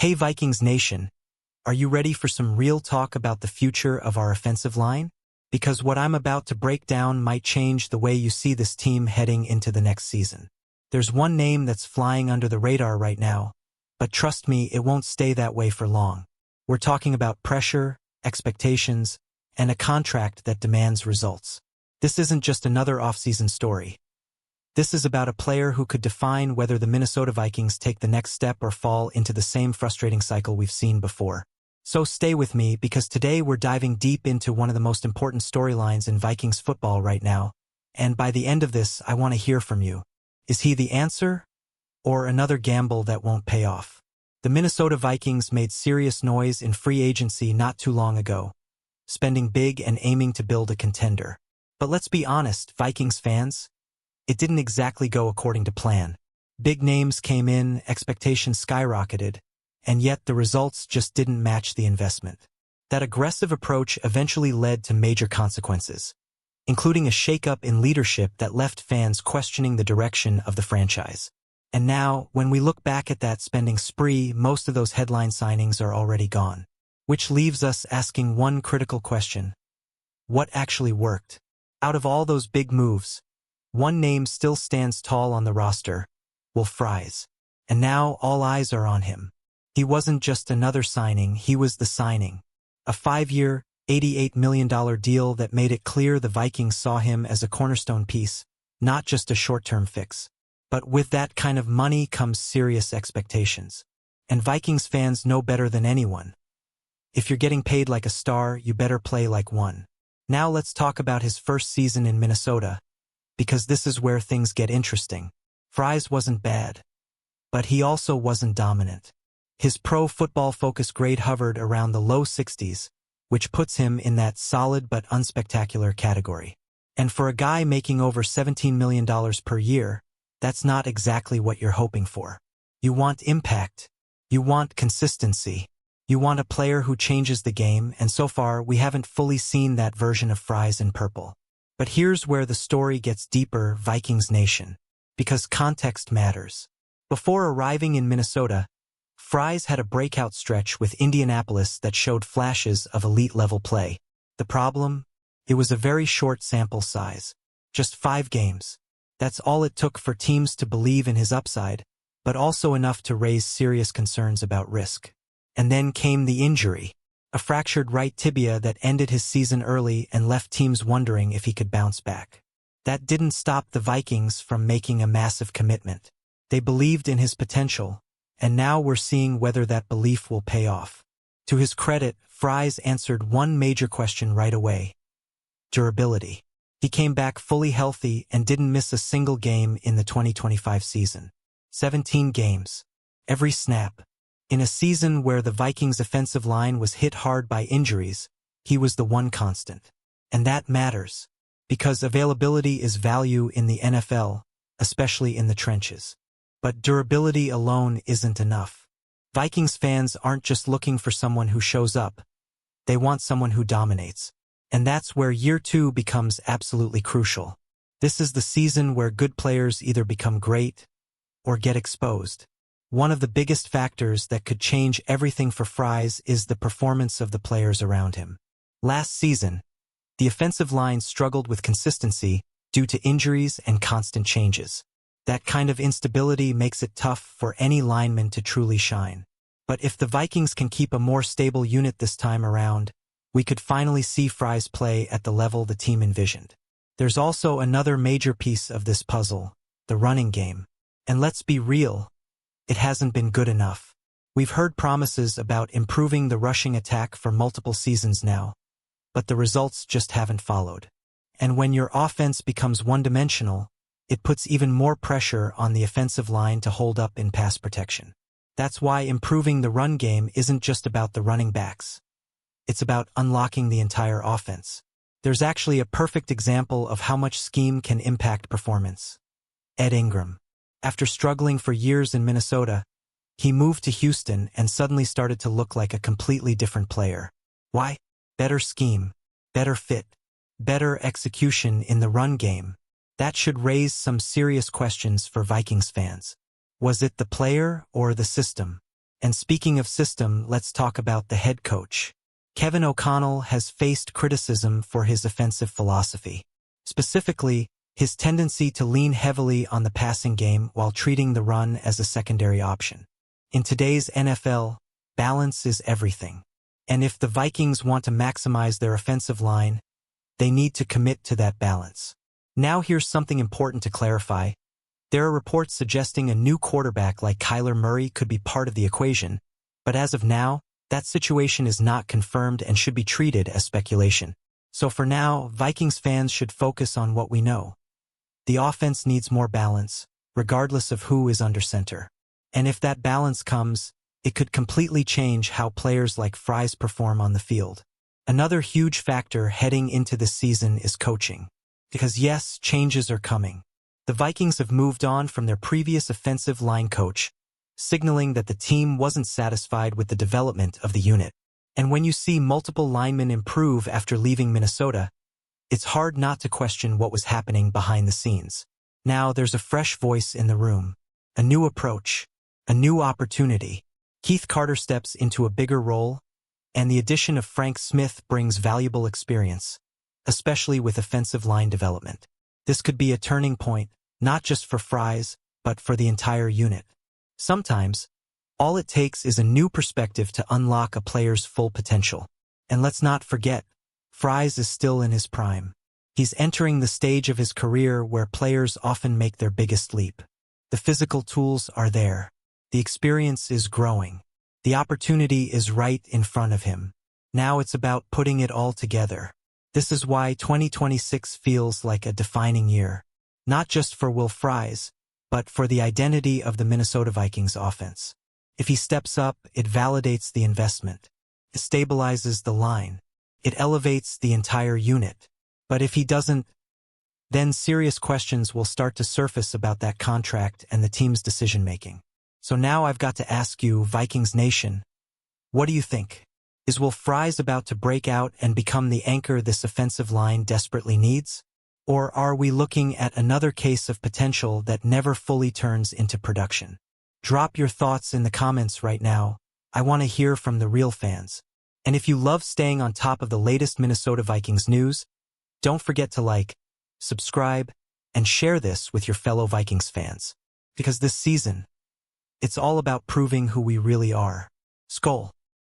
Hey Vikings Nation, are you ready for some real talk about the future of our offensive line? Because what I'm about to break down might change the way you see this team heading into the next season. There's one name that's flying under the radar right now, but trust me, it won't stay that way for long. We're talking about pressure, expectations, and a contract that demands results. This isn't just another offseason story. This is about a player who could define whether the Minnesota Vikings take the next step or fall into the same frustrating cycle we've seen before. So stay with me, because today we're diving deep into one of the most important storylines in Vikings football right now, and by the end of this, I want to hear from you. Is he the answer, or another gamble that won't pay off? The Minnesota Vikings made serious noise in free agency not too long ago, spending big and aiming to build a contender. But let's be honest, Vikings fans, it didn't exactly go according to plan. Big names came in, expectations skyrocketed, and yet the results just didn't match the investment. That aggressive approach eventually led to major consequences, including a shakeup in leadership that left fans questioning the direction of the franchise. And now, when we look back at that spending spree, most of those headline signings are already gone. Which leaves us asking one critical question. What actually worked? Out of all those big moves, one name still stands tall on the roster: Will Fries. And now all eyes are on him. He wasn't just another signing, he was the signing. A 5-year, $88 million deal that made it clear the Vikings saw him as a cornerstone piece, not just a short-term fix. But with that kind of money comes serious expectations. And Vikings fans know better than anyone. If you're getting paid like a star, you better play like one. Now let's talk about his first season in Minnesota, because this is where things get interesting. Fries wasn't bad, but he also wasn't dominant. His Pro Football Focus grade hovered around the low 60s, which puts him in that solid but unspectacular category. And for a guy making over $17 million per year, that's not exactly what you're hoping for. You want impact. You want consistency. You want a player who changes the game, and so far we haven't fully seen that version of Fries in purple. But here's where the story gets deeper, Vikings Nation, because context matters. Before arriving in Minnesota, Fries had a breakout stretch with Indianapolis that showed flashes of elite-level play. The problem? It was a very short sample size. Just 5 games. That's all it took for teams to believe in his upside, but also enough to raise serious concerns about risk. And then came the injury. A fractured right tibia that ended his season early and left teams wondering if he could bounce back. That didn't stop the Vikings from making a massive commitment. They believed in his potential, and now we're seeing whether that belief will pay off. To his credit, Fries answered one major question right away: durability. He came back fully healthy and didn't miss a single game in the 2025 season. 17 games. Every snap. In a season where the Vikings' offensive line was hit hard by injuries, he was the one constant. And that matters, because availability is value in the NFL, especially in the trenches. But durability alone isn't enough. Vikings fans aren't just looking for someone who shows up. They want someone who dominates. And that's where year 2 becomes absolutely crucial. This is the season where good players either become great or get exposed. One of the biggest factors that could change everything for Fries is the performance of the players around him. Last season, the offensive line struggled with consistency due to injuries and constant changes. That kind of instability makes it tough for any lineman to truly shine. But if the Vikings can keep a more stable unit this time around, we could finally see Fries play at the level the team envisioned. There's also another major piece of this puzzle: the running game. And let's be real, it hasn't been good enough. We've heard promises about improving the rushing attack for multiple seasons now, but the results just haven't followed. And when your offense becomes one-dimensional, it puts even more pressure on the offensive line to hold up in pass protection. That's why improving the run game isn't just about the running backs. It's about unlocking the entire offense. There's actually a perfect example of how much scheme can impact performance. Ed Ingram. After struggling for years in Minnesota, he moved to Houston and suddenly started to look like a completely different player. Why? Better scheme, better fit, better execution in the run game. That should raise some serious questions for Vikings fans. Was it the player or the system? And speaking of system, let's talk about the head coach. Kevin O'Connell has faced criticism for his offensive philosophy. Specifically, his tendency to lean heavily on the passing game while treating the run as a secondary option. In today's NFL, balance is everything. And if the Vikings want to maximize their offensive line, they need to commit to that balance. Now here's something important to clarify. There are reports suggesting a new quarterback like Kyler Murray could be part of the equation, but as of now, that situation is not confirmed and should be treated as speculation. So for now, Vikings fans should focus on what we know. The offense needs more balance, regardless of who is under center. And if that balance comes, it could completely change how players like Fries perform on the field. Another huge factor heading into this season is coaching. Because yes, changes are coming. The Vikings have moved on from their previous offensive line coach, signaling that the team wasn't satisfied with the development of the unit. And when you see multiple linemen improve after leaving Minnesota, it's hard not to question what was happening behind the scenes. Now there's a fresh voice in the room, a new approach, a new opportunity. Keith Carter steps into a bigger role, and the addition of Frank Smith brings valuable experience, especially with offensive line development. This could be a turning point, not just for Fries, but for the entire unit. Sometimes, all it takes is a new perspective to unlock a player's full potential. And let's not forget, Fries is still in his prime. He's entering the stage of his career where players often make their biggest leap. The physical tools are there. The experience is growing. The opportunity is right in front of him. Now it's about putting it all together. This is why 2026 feels like a defining year. Not just for Will Fries, but for the identity of the Minnesota Vikings offense. If he steps up, it validates the investment. It stabilizes the line. It elevates the entire unit. But if he doesn't, then serious questions will start to surface about that contract and the team's decision-making. So now I've got to ask you, Vikings Nation, what do you think? Is Will Fries about to break out and become the anchor this offensive line desperately needs? Or are we looking at another case of potential that never fully turns into production? Drop your thoughts in the comments right now. I want to hear from the real fans. And if you love staying on top of the latest Minnesota Vikings news, don't forget to like, subscribe, and share this with your fellow Vikings fans. Because this season, it's all about proving who we really are. Skol.